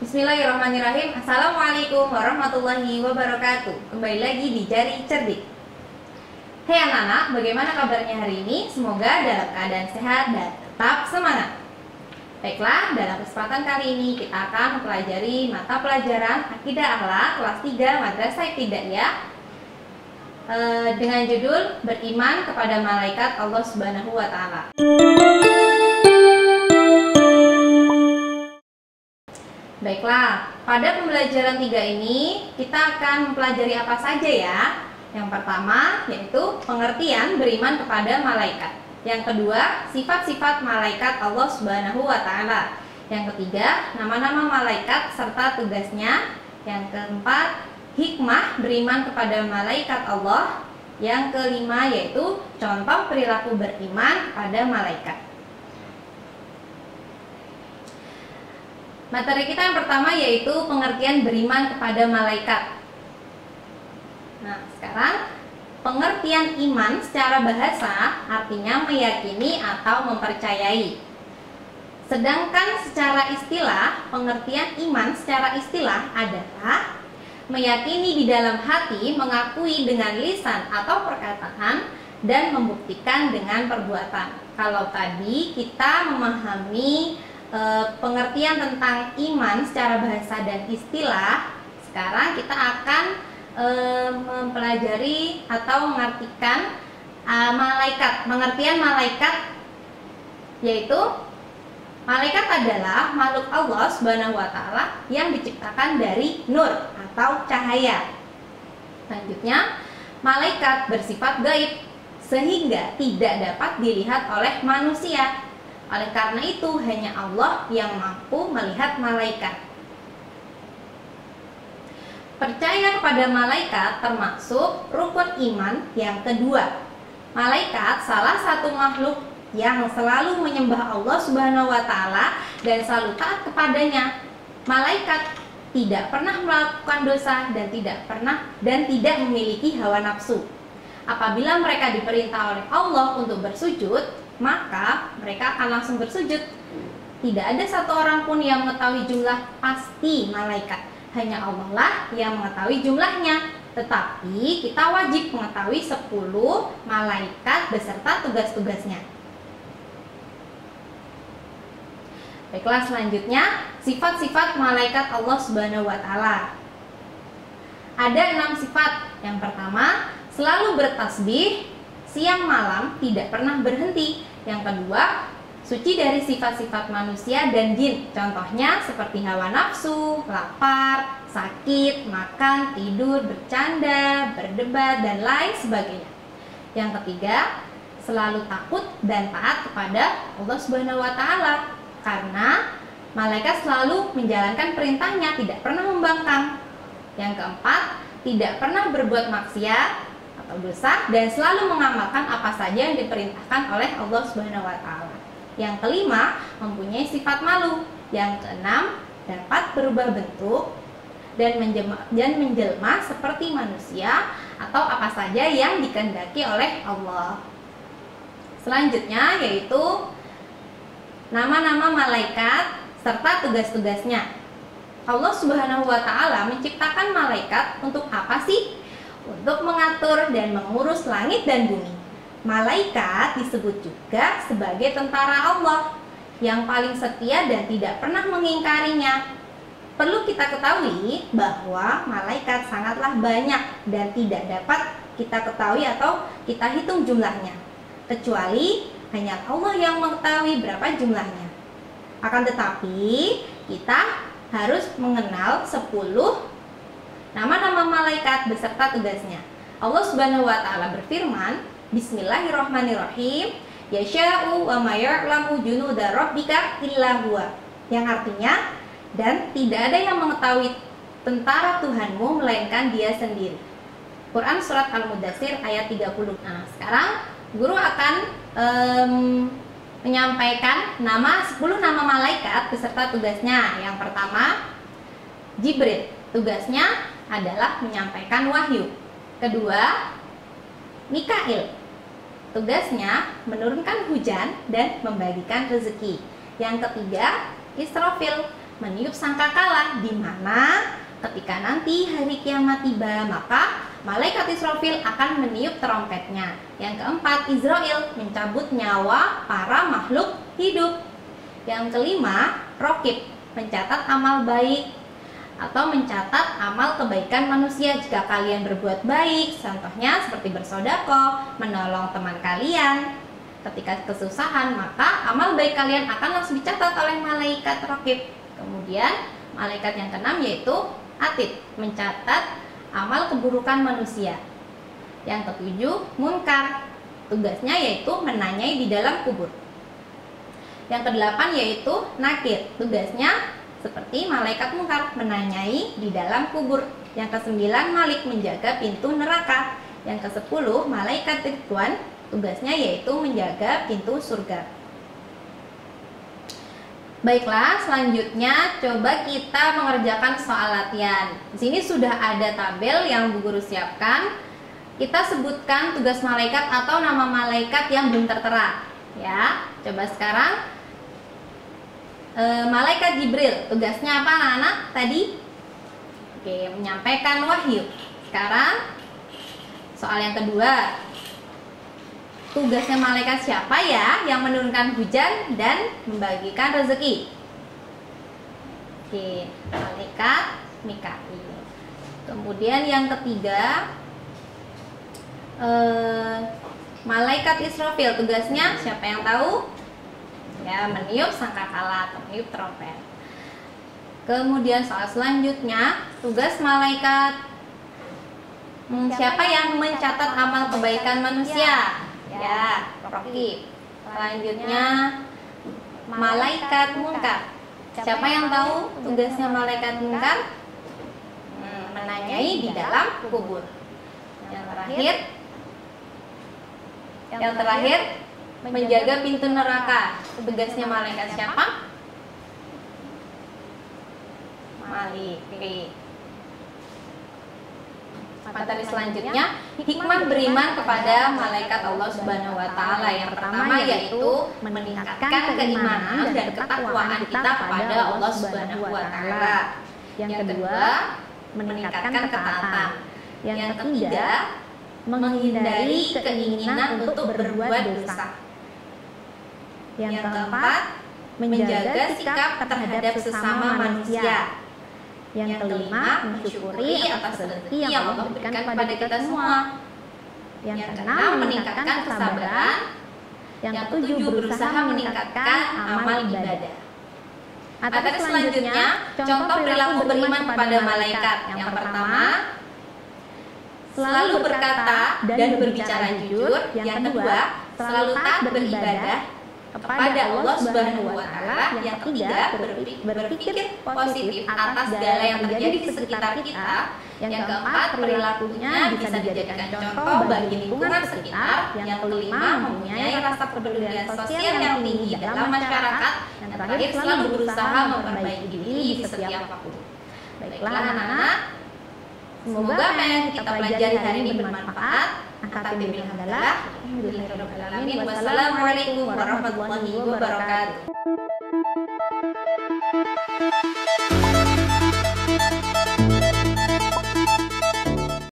Bismillahirrahmanirrahim. Assalamualaikum warahmatullahi wabarakatuh. Kembali lagi di Jari Cerdik. Hai anak-anak, bagaimana kabarnya hari ini? Semoga dalam keadaan sehat dan tetap semangat. Baiklah, dalam kesempatan kali ini kita akan mempelajari mata pelajaran Akidah Akhlak kelas 3 Madrasah Ibtidaiyah dengan judul Beriman kepada Malaikat Allah Subhanahu wa Ta'ala. Baiklah, pada pembelajaran 3 ini kita akan mempelajari apa saja ya? Yang pertama yaitu pengertian beriman kepada malaikat. Yang kedua, sifat-sifat malaikat Allah Subhanahu wa Ta'ala. Yang ketiga, nama-nama malaikat serta tugasnya. Yang keempat, hikmah beriman kepada malaikat Allah. Yang kelima yaitu contoh perilaku beriman pada malaikat. Materi kita yang pertama yaitu pengertian beriman kepada malaikat. Nah, sekarang pengertian iman secara bahasa artinya meyakini atau mempercayai. Sedangkan secara istilah, pengertian iman secara istilah adalah meyakini di dalam hati, mengakui dengan lisan atau perkataan, dan membuktikan dengan perbuatan. Kalau tadi kita memahami pengertian tentang iman secara bahasa dan istilah, sekarang kita akan mempelajari atau mengartikan malaikat. Pengertian malaikat yaitu malaikat adalah makhluk Allah Subhanahu wa Ta'ala yang diciptakan dari nur atau cahaya. Selanjutnya, malaikat bersifat gaib sehingga tidak dapat dilihat oleh manusia. Oleh karena itu, hanya Allah yang mampu melihat malaikat. Percaya kepada malaikat termasuk rukun iman yang kedua. Malaikat salah satu makhluk yang selalu menyembah Allah Subhanahu wa Ta'ala dan selalu taat kepadanya. Malaikat tidak pernah melakukan dosa dan tidak memiliki hawa nafsu. Apabila mereka diperintah oleh Allah untuk bersujud, maka mereka akan langsung bersujud. Tidak ada satu orang pun yang mengetahui jumlah pasti malaikat. Hanya Allah lah yang mengetahui jumlahnya. Tetapi kita wajib mengetahui 10 malaikat beserta tugas-tugasnya. Baiklah, selanjutnya sifat-sifat malaikat Allah Subhanahu wa Ta'ala. Ada 6 sifat. Yang pertama, selalu bertasbih siang malam, tidak pernah berhenti. Yang kedua, suci dari sifat-sifat manusia dan jin. Contohnya seperti hawa nafsu, lapar, sakit, makan, tidur, bercanda, berdebat, dan lain sebagainya. Yang ketiga, selalu takut dan taat kepada Allah Subhanahu wa Ta'ala, karena malaikat selalu menjalankan perintahnya, tidak pernah membangkang. Yang keempat, tidak pernah berbuat maksiat atau dosa dan selalu mengamalkan apa saja yang diperintahkan oleh Allah Subhanahu wa Ta'ala. Yang kelima, mempunyai sifat malu. Yang keenam, dapat berubah bentuk dan menjelma seperti manusia atau apa saja yang dikehendaki oleh Allah. Selanjutnya yaitu nama-nama malaikat serta tugas-tugasnya. Allah Subhanahu wa Ta'ala menciptakan malaikat untuk apa sih? Untuk mengatur dan mengurus langit dan bumi. Malaikat disebut juga sebagai tentara Allah yang paling setia dan tidak pernah mengingkarinya. Perlu kita ketahui bahwa malaikat sangatlah banyak dan tidak dapat kita ketahui atau kita hitung jumlahnya, kecuali hanya Allah yang mengetahui berapa jumlahnya. Akan tetapi kita harus mengenal 10 nama-nama malaikat beserta tugasnya. Allah Subhanahu wa Ta'ala berfirman, Bismillahirrahmanirrahim, Yasha'u wa ma ya'lamu junuda rabbika illa huwa. Yang artinya, dan tidak ada yang mengetahui tentara Tuhanmu melainkan Dia sendiri. Quran surat Al-Mudaththir ayat 30. Nah, sekarang guru akan menyampaikan 10 nama malaikat beserta tugasnya. Yang pertama, Jibril. Tugasnya adalah menyampaikan wahyu. Kedua, Mikail. Tugasnya menurunkan hujan dan membagikan rezeki. Yang ketiga, Israfil. meniup sangkakala, di mana ketika nanti hari kiamat tiba, maka malaikat Israfil akan meniup trompetnya. Yang keempat, Izrail mencabut nyawa para makhluk hidup. Yang kelima, Rokib mencatat amal baik atau mencatat amal kebaikan manusia jika kalian berbuat baik, contohnya seperti bersedekah, menolong teman kalian ketika kesusahan, maka amal baik kalian akan langsung dicatat oleh malaikat Rokib. Kemudian malaikat yang keenam yaitu Atid, mencatat amal keburukan manusia. Yang ketujuh, Munkar, tugasnya yaitu menanyai di dalam kubur. Yang kedelapan yaitu Nakir, tugasnya seperti malaikat Munkar, menanyai di dalam kubur. Yang kesembilan, Malik, menjaga pintu neraka. Yang kesepuluh, malaikat Ridwan, tugasnya yaitu menjaga pintu surga. Baiklah, selanjutnya coba kita mengerjakan soal latihan. Di sini sudah ada tabel yang Bu Guru siapkan. Kita sebutkan tugas malaikat atau nama malaikat yang belum tertera. Ya, coba sekarang malaikat Jibril, tugasnya apa anak-anak tadi? Oke, menyampaikan wahyu. Sekarang soal yang kedua, tugasnya malaikat siapa ya yang menurunkan hujan dan membagikan rezeki? Oke, malaikat Mikail. Kemudian yang ketiga, malaikat Israfil, tugasnya siapa yang tahu? Ya, meniup sangkakala atau meniup trompet. Kemudian soal selanjutnya, tugas malaikat siapa yang mencatat amal kebaikan manusia? Ya, Rokib. Selanjutnya malaikat Munkar. Siapa yang tahu tugasnya malaikat Munkar? Menanyai di dalam kubur. Yang terakhir menjaga pintu neraka. Tugasnya malaikat siapa? Malik. Materi selanjutnya, hikmah beriman kepada malaikat Allah Subhanahu wa taala. Yang pertama yaitu meningkatkan keimanan dan ketakwaan kita kepada Allah Subhanahu wa taala. Yang kedua, meningkatkan ketaatan. Yang ketiga, menghindari keinginan untuk berbuat dosa. Yang keempat, menjaga sikap terhadap sesama manusia. Yang kelima, mensyukuri atas rezeki yang Allah berikan kepada kita semua. Yang keenam, meningkatkan kesabaran. Yang ketujuh, berusaha meningkatkan amal ibadah. Materi selanjutnya, contoh perilaku beriman kepada malaikat. Yang pertama, selalu berkata dan berbicara jujur. Yang kedua, selalu taat beribadah kepada Allah Subhanahu wa taala. Yang ketiga, berpikir positif atas segala yang terjadi di sekitar kita. Yang keempat, perilakunya bisa dijadikan contoh bagi lingkungan sekitar. Yang kelima, mempunyai rasa kepedulian sosial yang tinggi dalam masyarakat. Yang terakhir, selalu berusaha memperbaiki diri di setiap waktu. Baiklah anak-anak, semoga apa yang kita pelajari hari ini bermanfaat. Alhamdulillah. Wassalamualaikum warahmatullahi wabarakatuh.